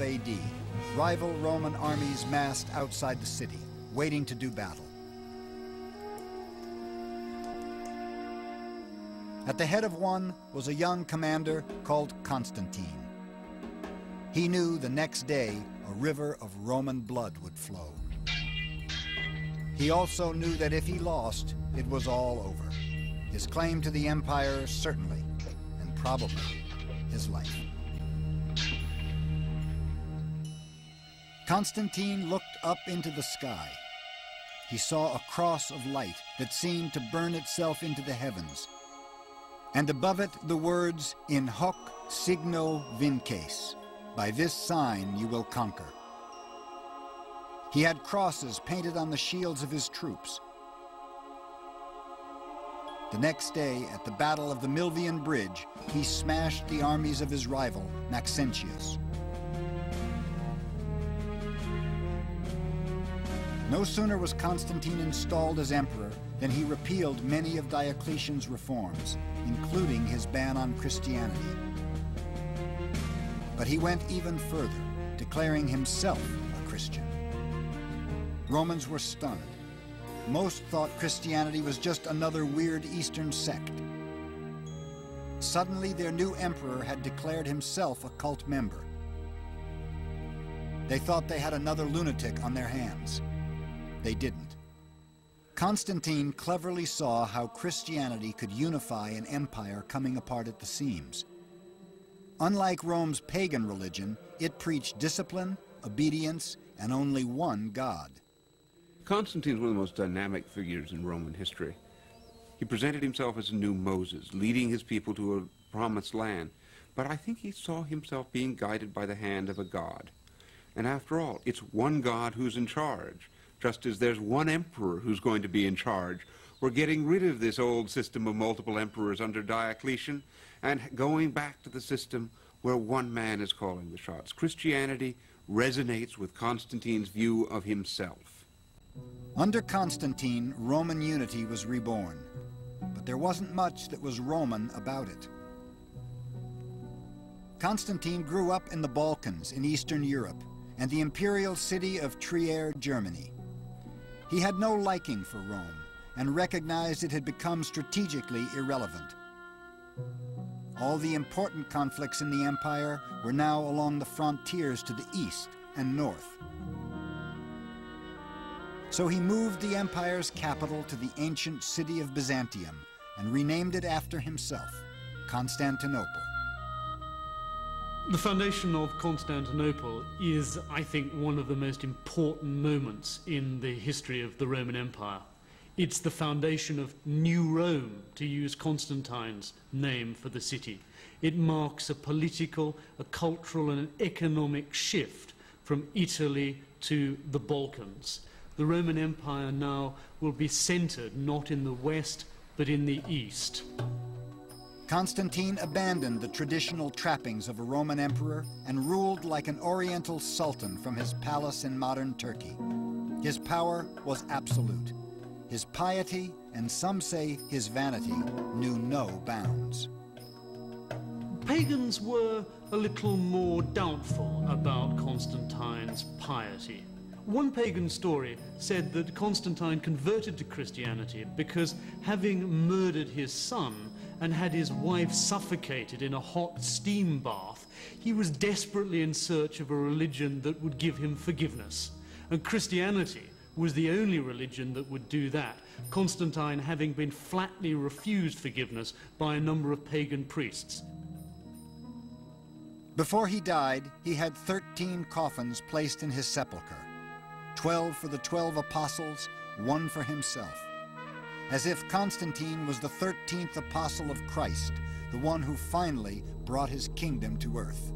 AD, rival Roman armies massed outside the city, waiting to do battle. At the head of one was a young commander called Constantine. He knew the next day a river of Roman blood would flow. He also knew that if he lost, it was all over. His claim to the empire, certainly, and probably his life. Constantine looked up into the sky. He saw a cross of light that seemed to burn itself into the heavens, and above it the words, "In hoc signo vinces," by this sign you will conquer. He had crosses painted on the shields of his troops. The next day, at the Battle of the Milvian Bridge, he smashed the armies of his rival, Maxentius. No sooner was Constantine installed as emperor than he repealed many of Diocletian's reforms, including his ban on Christianity. But he went even further, declaring himself a Christian. Romans were stunned. Most thought Christianity was just another weird Eastern sect. Suddenly, their new emperor had declared himself a cult member. They thought they had another lunatic on their hands. They didn't. Constantine cleverly saw how Christianity could unify an empire coming apart at the seams. Unlike Rome's pagan religion, it preached discipline, obedience, and only one God. Constantine is one of the most dynamic figures in Roman history. He presented himself as a new Moses, leading his people to a promised land. But I think he saw himself being guided by the hand of a God. And after all, it's one God who's in charge. Just as there's one emperor who's going to be in charge. We're getting rid of this old system of multiple emperors under Diocletian and going back to the system where one man is calling the shots. Christianity resonates with Constantine's view of himself. Under Constantine, Roman unity was reborn, but there wasn't much that was Roman about it. Constantine grew up in the Balkans in Eastern Europe and the imperial city of Trier, Germany. He had no liking for Rome and recognized it had become strategically irrelevant. All the important conflicts in the empire were now along the frontiers to the east and north. So he moved the empire's capital to the ancient city of Byzantium and renamed it after himself, Constantinople. The foundation of Constantinople is, I think, one of the most important moments in the history of the Roman Empire. It's the foundation of New Rome, to use Constantine's name for the city. It marks a political, a cultural, and an economic shift from Italy to the Balkans. The Roman Empire now will be centered not in the west, but in the east. Constantine abandoned the traditional trappings of a Roman emperor and ruled like an Oriental sultan from his palace in modern Turkey. His power was absolute. His piety, and some say his vanity, knew no bounds. Pagans were a little more doubtful about Constantine's piety. One pagan story said that Constantine converted to Christianity because, having murdered his son and had his wife suffocated in a hot steam bath, he was desperately in search of a religion that would give him forgiveness. And Christianity was the only religion that would do that, Constantine having been flatly refused forgiveness by a number of pagan priests. Before he died, he had 13 coffins placed in his sepulchre, 12 for the 12 apostles, 1 for himself, as if Constantine was the 13th apostle of Christ, the one who finally brought his kingdom to earth.